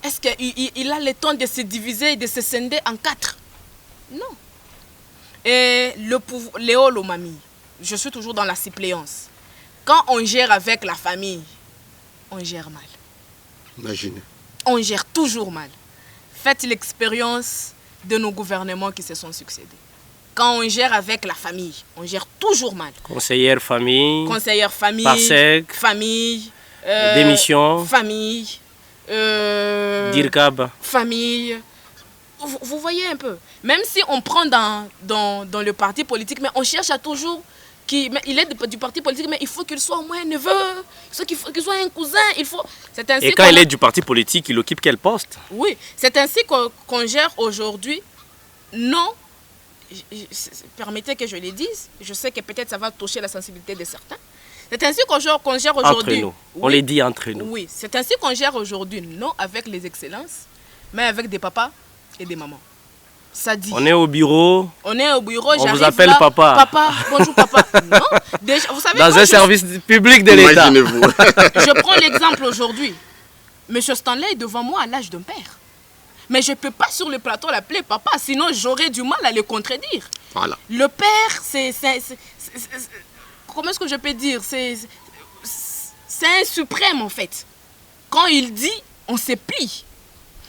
Est-ce qu'il a le temps de se diviser et de se scinder en 4? Non. Et Léo Lomami, je suis toujours dans la suppléance. Quand on gère avec la famille, on gère mal. Imaginez. On gère toujours mal. Faites l'expérience de nos gouvernements qui se sont succédés. Quand on gère avec la famille, on gère toujours mal. Conseillère famille. Conseillère famille. Parsec. Famille. Démission. Famille. DIRCAB. Famille. Vous voyez un peu. Même si on prend dans le parti politique, mais on cherche à toujours... Mais il est du parti politique, mais il faut qu'il soit au moins un neveu, qu'il soit un cousin. Et quand il est du parti politique, il occupe quel poste? Oui, c'est ainsi qu'on gère aujourd'hui. Non, permettez que je le dise, je sais que peut-être ça va toucher la sensibilité de certains. C'est ainsi qu'on gère aujourd'hui. Entre nous, on les dit entre nous. Oui, c'est ainsi qu'on gère aujourd'hui, non avec les excellences, mais avec des papas et des mamans. Ça dit. On est au bureau. On est au bureau, on vous appelle là, papa. Papa, bonjour papa. Non, déjà, vous savez, dans un service public de l'État. Je prends l'exemple aujourd'hui. Monsieur Stanley est devant moi à l'âge d'un père. Mais je ne peux pas sur le plateau l'appeler papa, sinon j'aurais du mal à le contredire. Voilà. Le père, c'est comment est-ce que je peux dire? C'est un suprême en fait. Quand il dit, on se plie.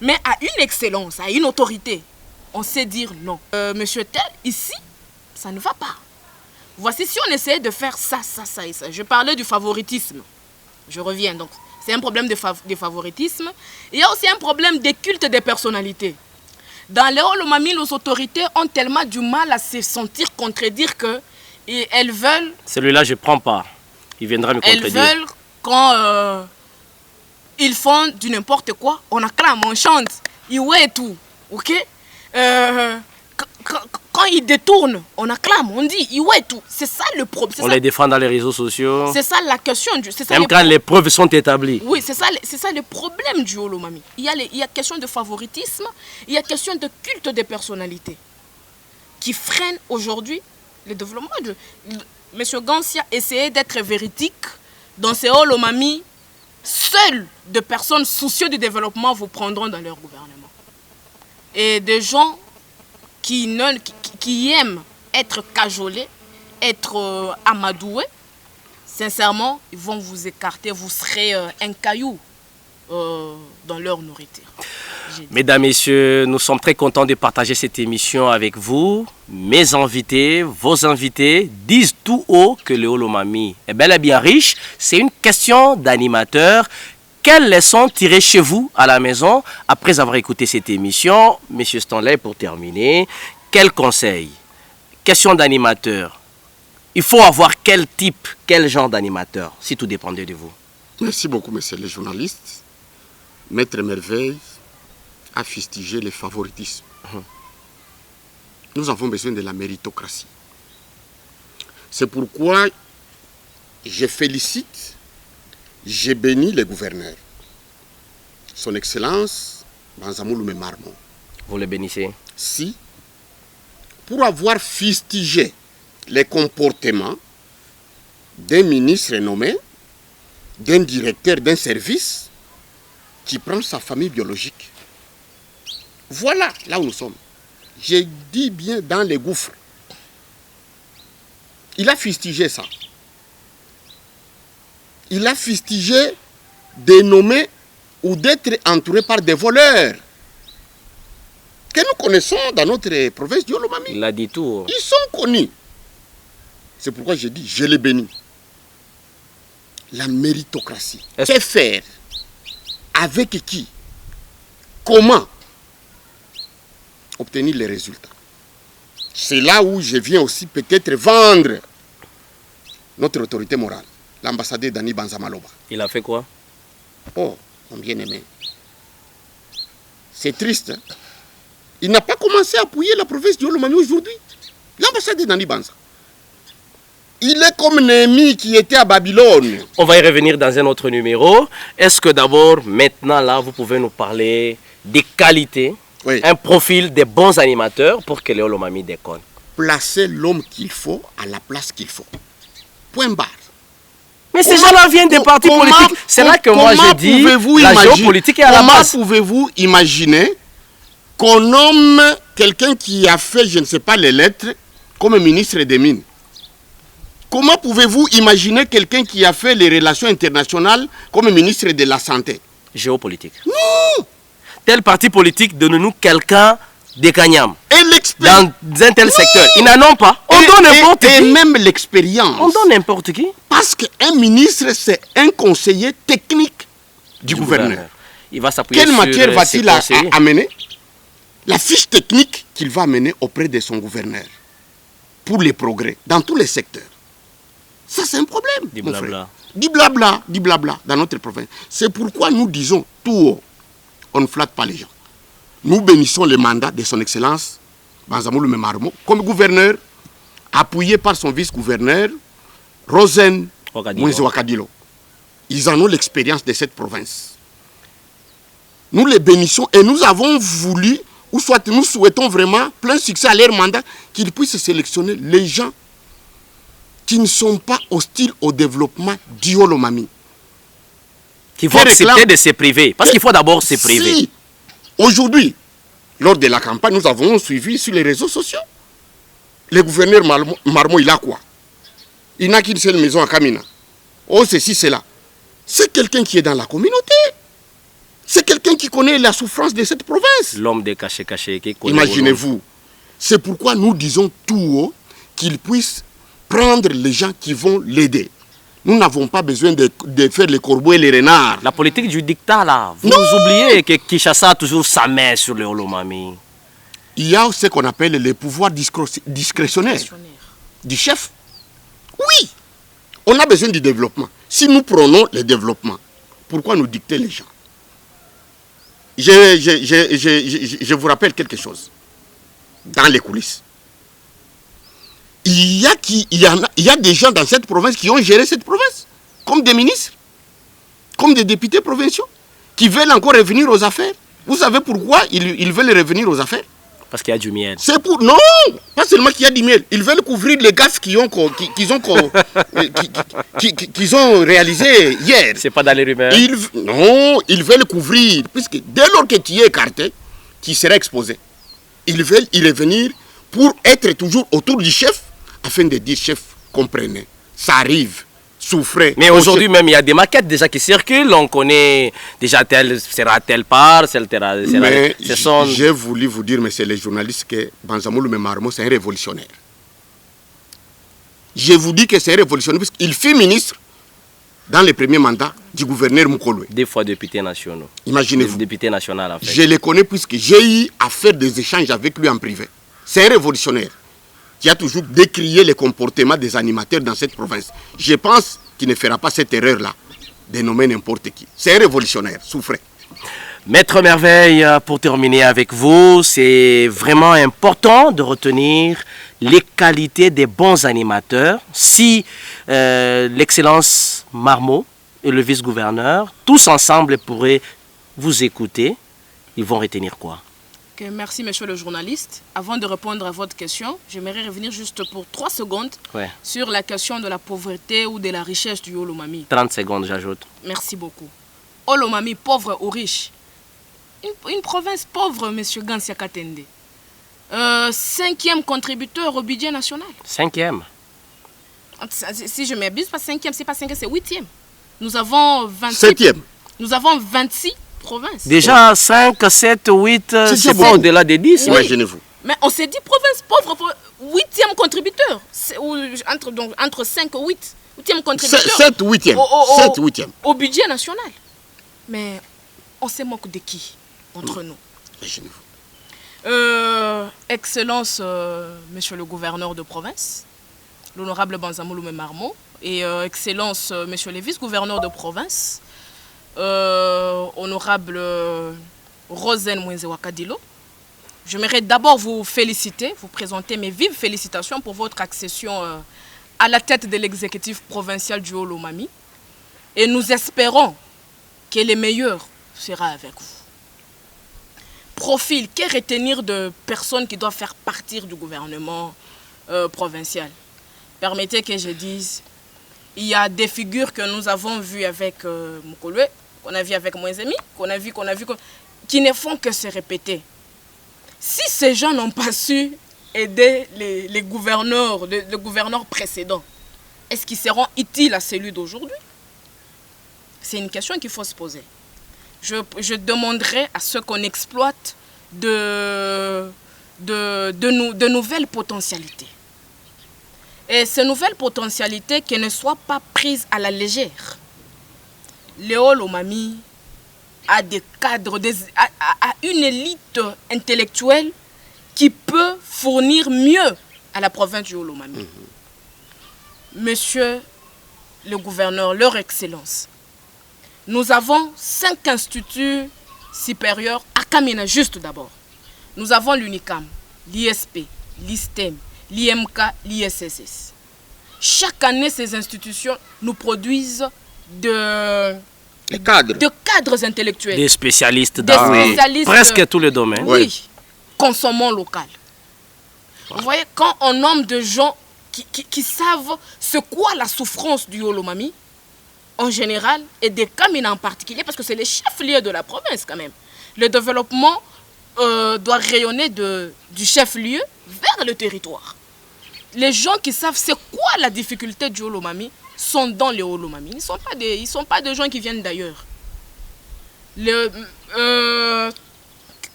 Mais à une excellence, à une autorité, on sait dire non. Monsieur tel, ici, ça ne va pas. Voici si on essayait de faire ça, ça, ça et ça. Je parlais du favoritisme. Je reviens donc. C'est un problème de favoritisme. Il y a aussi un problème de culte des personnalités. Dans Léo Lomami, les autorités ont tellement du mal à se sentir contredire qu'elles veulent... Celui-là, je ne prends pas. Il viendra me contredire. Elles veulent quand ils font du n'importe quoi, on acclame, on chante, ils ouais tout. Ok? Quand ils détournent, on acclame, on dit, ils ouais tout. C'est ça le problème. On les défend dans les réseaux sociaux. C'est ça la question. Même quand les preuves sont établies. Oui, c'est ça le problème du Holomami. Il y a question de favoritisme, il y a question de culte des personnalités qui freinent aujourd'hui le développement. Monsieur Gansia essayait d'être véridique dans ces Holomami. Seules des personnes soucieuses du développement vous prendront dans leur gouvernement. Et des gens qui aiment être cajolés, être amadoués, sincèrement, ils vont vous écarter, vous serez un caillou dans leur nourriture. Mesdames, Messieurs, nous sommes très contents de partager cette émission avec vous. Mes invités, vos invités disent tout haut que le Holomami est bel et bien riche. C'est une question d'animateur. Quelles leçons tirer chez vous à la maison après avoir écouté cette émission? Monsieur Stanley, pour terminer, quel conseil? Question d'animateur. Il faut avoir quel type, quel genre d'animateur, si tout dépendait de vous? Merci beaucoup, monsieur le journaliste. Maître Merveille a fustigé le favoritisme. Nous avons besoin de la méritocratie. C'est pourquoi je félicite, je bénis le gouverneur. Son Excellence, Banzamouloumé Marmon. Vous le bénissez? Si, pour avoir fustigé les comportements d'un ministre nommé, d'un directeur d'un service qui prend sa famille biologique. Voilà là où nous sommes. Je dis bien dans les gouffres. Il a fustigé ça. Il a fustigé de nommer ou d'être entouré par des voleurs que nous connaissons dans notre province du Holomami. Il a dit tout. Ils sont connus. C'est pourquoi je dis, je les bénis. La méritocratie. Que faire? Avec qui? Comment obtenir les résultats? C'est là où je viens aussi peut-être vendre notre autorité morale. L'ambassadeur Dani Banzamaloba. Il a fait quoi? Oh, mon bien-aimé. C'est triste. Hein? Il n'a pas commencé à appuyer la province du Holomami aujourd'hui. L'ambassadeur Dani Banza. Il est comme Néhémie qui était à Babylone. On va y revenir dans un autre numéro. Est-ce que d'abord, maintenant, là, vous pouvez nous parler des qualités, oui, un profil des bons animateurs pour que le Holomami déconne? Placer l'homme qu'il faut à la place qu'il faut. Point barre. Mais ces gens-là viennent des partis politiques. C'est là que moi je dis la géopolitique est à la base. Comment pouvez-vous imaginer qu'on nomme quelqu'un qui a fait, je ne sais pas, les lettres comme ministre des Mines? Comment pouvez-vous imaginer quelqu'un qui a fait les relations internationales comme ministre de la Santé? Géopolitique. Non! Tel parti politique, donne-nous quelqu'un des Kanyam. Et dans un tel secteur. Ils n'en ont pas. On donne n'importe qui. Et même l'expérience. On donne n'importe qui. Parce qu'un ministre, c'est un conseiller technique du gouverneur. Il va s'appuyer sur matière va-t-il amener? La fiche technique qu'il va amener auprès de son gouverneur pour les progrès dans tous les secteurs. Ça, c'est un problème. Dis blabla. Dis blabla dans notre province. C'est pourquoi nous disons tout haut, on ne flatte pas les gens. Nous bénissons le mandat de son Excellence Banzamoulou Marmo comme gouverneur, appuyé par son vice-gouverneur, Rosen Wakadilo. Ils en ont l'expérience de cette province. Nous les bénissons et nous avons voulu, ou soit nous souhaitons vraiment plein succès à leur mandat, qu'ils puissent sélectionner les gens qui ne sont pas hostiles au développement du Olomami. Qui vont accepter de se priver. Parce qu'il faut d'abord se priver. Si, aujourd'hui, lors de la campagne, nous avons suivi sur les réseaux sociaux. Le gouverneur Marmo, il a quoi? Il n'a qu'une seule maison à Kamina. Oh, ceci, cela. C'est quelqu'un qui est dans la communauté. C'est quelqu'un qui connaît la souffrance de cette province. L'homme des cachés qui connaît. Imaginez-vous. C'est pourquoi nous disons tout haut qu'il puisse prendre les gens qui vont l'aider. Nous n'avons pas besoin de faire les corbeaux et les renards. La politique du dictat, là. Vous oubliez que Kinshasa a toujours sa main sur le Olomami. Il y a ce qu'on appelle les pouvoirs discrétionnaires du chef. Oui, on a besoin du développement. Si nous prenons le développement, pourquoi nous dicter les gens? Je vous rappelle quelque chose. Dans les coulisses. Il y a des gens dans cette province qui ont géré cette province, comme des ministres, comme des députés provinciaux, qui veulent encore revenir aux affaires. Vous savez pourquoi ils veulent revenir aux affaires? Parce qu'il y a du miel. C'est pour... Non, pas seulement qu'il y a du miel. Ils veulent couvrir les gaz qu'ils ont réalisés hier. C'est pas dans les rumeurs. Non, ils veulent couvrir, puisque dès lors que tu es écarté, tu seras exposé. Ils veulent y revenir pour être toujours autour du chef, afin de dire, chef, comprenez, ça arrive, souffrez. Mais aujourd'hui même, il y a des maquettes déjà qui circulent, on connaît déjà tel sera telle part, tel sera... Mais j'ai voulu vous dire, monsieur les journalistes, que Banzamoulou Marmo, c'est un révolutionnaire. Je vous dis que c'est un révolutionnaire, puisqu'il fut ministre dans le premier mandat du gouverneur Moukolwe. 2 fois député national. Imaginez-vous. Député national, en fait. Je le connais puisque j'ai eu à faire des échanges avec lui en privé. C'est un révolutionnaire qui a toujours décrié les comportements des animateurs dans cette province. Je pense qu'il ne fera pas cette erreur-là de nommer n'importe qui. C'est un révolutionnaire, souffrez. Maître Merveille, pour terminer avec vous, c'est vraiment important de retenir les qualités des bons animateurs. Si l'excellence Marmo et le vice-gouverneur, tous ensemble pourraient vous écouter, ils vont retenir quoi? Merci, monsieur le journaliste. Avant de répondre à votre question, j'aimerais revenir juste pour 3 secondes sur la question de la pauvreté ou de la richesse du Olomami. 30 secondes, j'ajoute. Merci beaucoup. Olomami, pauvre ou riche? Une province pauvre, monsieur Gansia Katende. 5e contributeur au budget national. 5e? Si je m'abuse, pas 5e, c'est pas 5e, c'est 8e. Nous avons 26... 7e. Nous avons 26 provinces. Déjà 5, 7, 8, c'est pas au-delà des 10. Imaginez-vous. Mais on s'est dit province pauvre, 8e contributeur. Entre 5 et 8. 8e contributeur. 7, 8e. Au budget national. Mais on se moque de qui entre nous? Imaginez-vous. Excellence, monsieur le gouverneur de province, l'honorable Banzamoulou Marmo, et Excellence, monsieur le vice-gouverneur de province, honorable Rosen Wakadilo. J'aimerais d'abord vous féliciter, vous présenter mes vives félicitations pour votre accession à la tête de l'exécutif provincial du Olomami. Et nous espérons que le meilleur sera avec vous. Profil, que retenir de personnes qui doivent faire partie du gouvernement provincial? Permettez que je dise Il y a des figures que nous avons vues avec Moukolwe, qu'on a vues avec Moïsemi, qu'on a vu, qui ne font que se répéter. Si ces gens n'ont pas su aider les gouverneurs, le gouverneur précédent, est-ce qu'ils seront utiles à celui d'aujourd'hui? C'est une question qu'il faut se poser. Je demanderai à ceux qu'on exploite de nouvelles potentialités. Et ces nouvelles potentialités qui ne soient pas prises à la légère. Léo Lomami a des cadres, a une élite intellectuelle qui peut fournir mieux à la province du Haut-Lomami. Monsieur le gouverneur, leur excellence, nous avons 5 instituts supérieurs à Kamina, juste d'abord. Nous avons l'UNICAM, l'ISP, l'ISTEM, l'IMK, l'ISSS. Chaque année, ces institutions nous produisent de cadres intellectuels. Des spécialistes dans presque tous les domaines. Oui, consommons local. Vous voyez, quand on nomme de gens qui savent ce qu'est la souffrance du Haut-Lomami, en général, et des Kamina en particulier, parce que c'est les chefs-lieux de la province quand même. Le développement doit rayonner du chef-lieu vers le territoire. Les gens qui savent c'est quoi la difficulté du Haut-Lomami sont dans le Haut-Lomami. Ils ne sont pas des gens qui viennent d'ailleurs.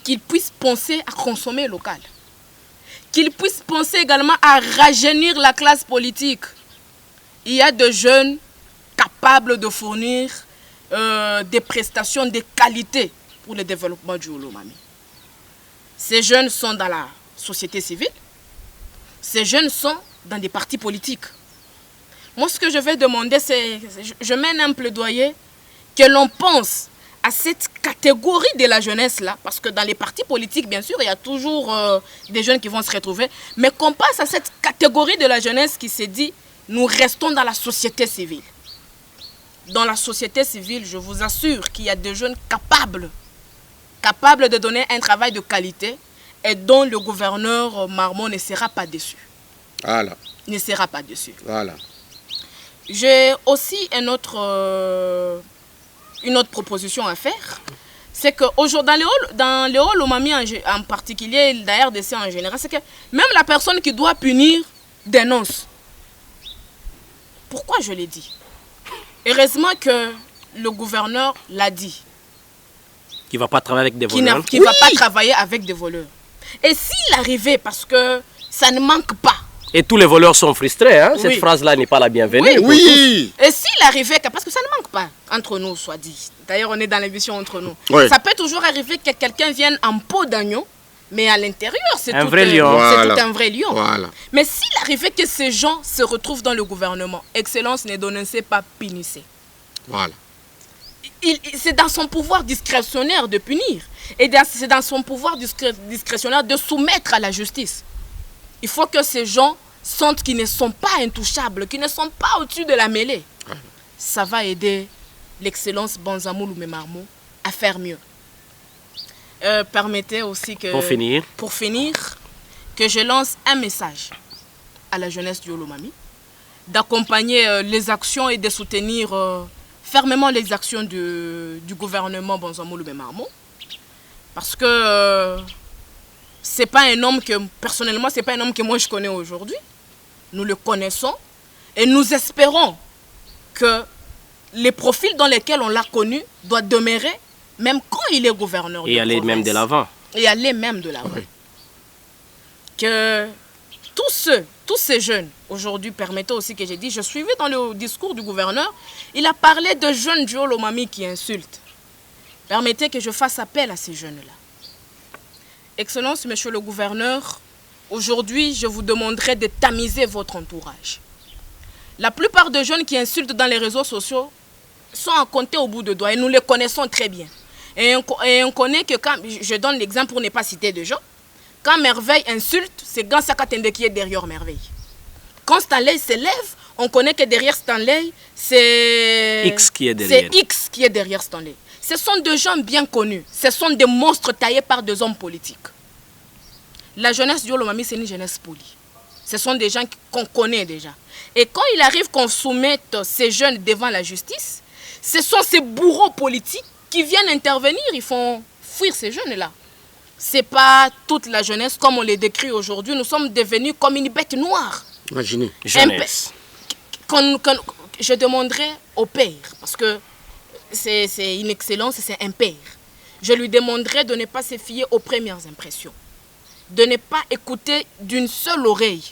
Qu'ils puissent penser à consommer local. Qu'ils puissent penser également à rajeunir la classe politique. Il y a des jeunes capables de fournir des prestations de qualité pour le développement du Haut-Lomami. Ces jeunes sont dans la société civile. Ces jeunes sont dans des partis politiques. Moi, ce que je vais demander, c'est, je mène un plaidoyer, que l'on pense à cette catégorie de la jeunesse-là, parce que dans les partis politiques, bien sûr, il y a toujours des jeunes qui vont se retrouver, mais qu'on passe à cette catégorie de la jeunesse qui se dit, nous restons dans la société civile. Dans la société civile, je vous assure qu'il y a des jeunes capables de donner un travail de qualité et dont le gouverneur Marmont ne sera pas déçu. Voilà. Ne sera pas déçu. Voilà. J'ai aussi une autre proposition à faire. C'est que dans le Haut-Lomami en particulier, la RDC en général, c'est que même la personne qui doit punir dénonce. Pourquoi je l'ai dit? Heureusement que le gouverneur l'a dit. Qui ne va pas travailler avec des voleurs. Qui ne va pas travailler avec des voleurs. Et s'il arrivait, parce que ça ne manque pas. Et tous les voleurs sont frustrés, hein? Oui. Cette phrase-là n'est pas la bienvenue. Oui. Et s'il arrivait, parce que ça ne manque pas entre nous, soit dit. D'ailleurs, on est dans l'émission entre nous. Oui. Ça peut toujours arriver que quelqu'un vienne en peau d'agneau, mais à l'intérieur, c'est Un tout vrai lion. Voilà. tout un vrai lion. Voilà. Mais s'il arrivait que ces gens se retrouvent dans le gouvernement, Excellence ne dénonçait pas, punissait. Voilà. C'est dans son pouvoir discrétionnaire de punir. Et c'est dans son pouvoir discrétionnaire de soumettre à la justice. Il faut que ces gens sentent qu'ils ne sont pas intouchables, qu'ils ne sont pas au-dessus de la mêlée. Ça va aider l'excellence Banzamou Marmont à faire mieux. Permettez aussi que... Pour finir, que je lance un message à la jeunesse du Haut-Lomami, d'accompagner les actions et de soutenir fermement les actions du gouvernement Banzamou Marmont, parce que c'est pas un homme que, personnellement, c'est pas un homme que moi je connais aujourd'hui. Nous le connaissons et nous espérons que les profils dans lesquels on l'a connu doivent demeurer même quand il est gouverneur de Et aller même de l'avant. Et aller même de l'avant. Oui. Que tous ces jeunes, aujourd'hui, permettez aussi que j'ai dit, je suivais dans le discours du gouverneur, il a parlé de jeunes du Haut-Lomami qui insultent. Permettez que je fasse appel à ces jeunes-là. Excellence, monsieur le gouverneur, aujourd'hui, je vous demanderai de tamiser votre entourage. La plupart des jeunes qui insultent dans les réseaux sociaux sont à compter au bout de doigts et nous les connaissons très bien. Et on connaît que quand, je donne l'exemple pour ne pas citer de gens, quand Merveille insulte, c'est Gansa Katende qui est derrière Merveille. Quand Stanley se lève, on connaît que derrière Stanley, c'est X qui est derrière. C'est X qui est derrière Stanley. Ce sont des gens bien connus. Ce sont des monstres taillés par des hommes politiques. La jeunesse du Haut-Lomami, c'est une jeunesse polie. Ce sont des gens qu'on connaît déjà. Et quand il arrive qu'on soumette ces jeunes devant la justice, ce sont ces bourreaux politiques qui viennent intervenir. Ils font fuir ces jeunes-là. Ce n'est pas toute la jeunesse comme on les décrit aujourd'hui. Nous sommes devenus comme une bête noire. Imaginez. Jeunesse. Je demanderai au père, parce que c'est une excellence, c'est un père. Je lui demanderai de ne pas se fier aux premières impressions. De ne pas écouter d'une seule oreille.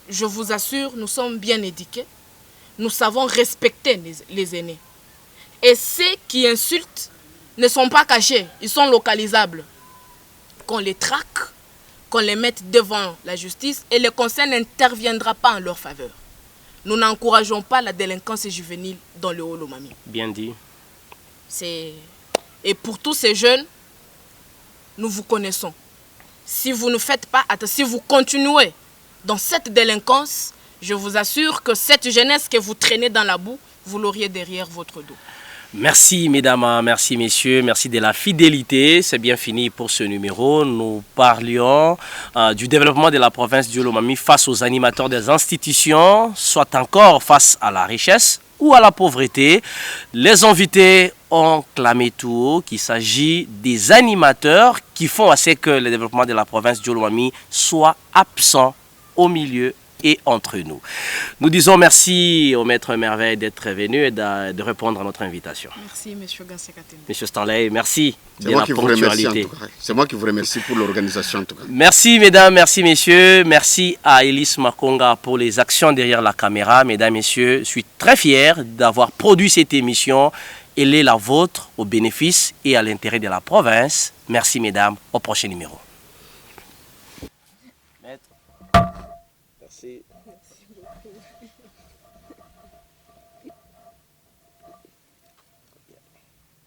Je vous assure, nous sommes bien éduqués. Nous savons respecter les aînés. Et ceux qui insultent ne sont pas cachés, ils sont localisables. Qu'on les traque, qu'on les mette devant la justice et le conseil n'interviendra pas en leur faveur. Nous n'encourageons pas la délinquance juvénile dans le Haut-Lomami. Bien dit. Et pour tous ces jeunes, nous vous connaissons. Si vous ne faites pas attention, si vous continuez dans cette délinquance, je vous assure que cette jeunesse que vous traînez dans la boue, vous l'auriez derrière votre dos. Merci mesdames, merci messieurs, merci de la fidélité. C'est bien fini pour ce numéro. Nous parlions du développement de la province du Haut-Lomami face aux animateurs des institutions, soit encore face à la richesse ou à la pauvreté. Les invités ont clamé tout haut qu'il s'agit des animateurs qui font à ce que le développement de la province du Haut-Lomami soit absent au milieu et entre nous. Nous disons merci au maître Merveille d'être venu et de répondre à notre invitation. Merci, M. Gansekatene. Monsieur Stanley, merci de la C'est moi qui vous remercie en ponctualité. tout cas. C'est moi qui vous remercie pour l'organisation en tout cas. Merci mesdames, merci messieurs. Merci à Elise Makonga pour les actions derrière la caméra. Mesdames, messieurs, je suis très fier d'avoir produit cette émission. Elle est la vôtre au bénéfice et à l'intérêt de la province. Merci mesdames, au prochain numéro.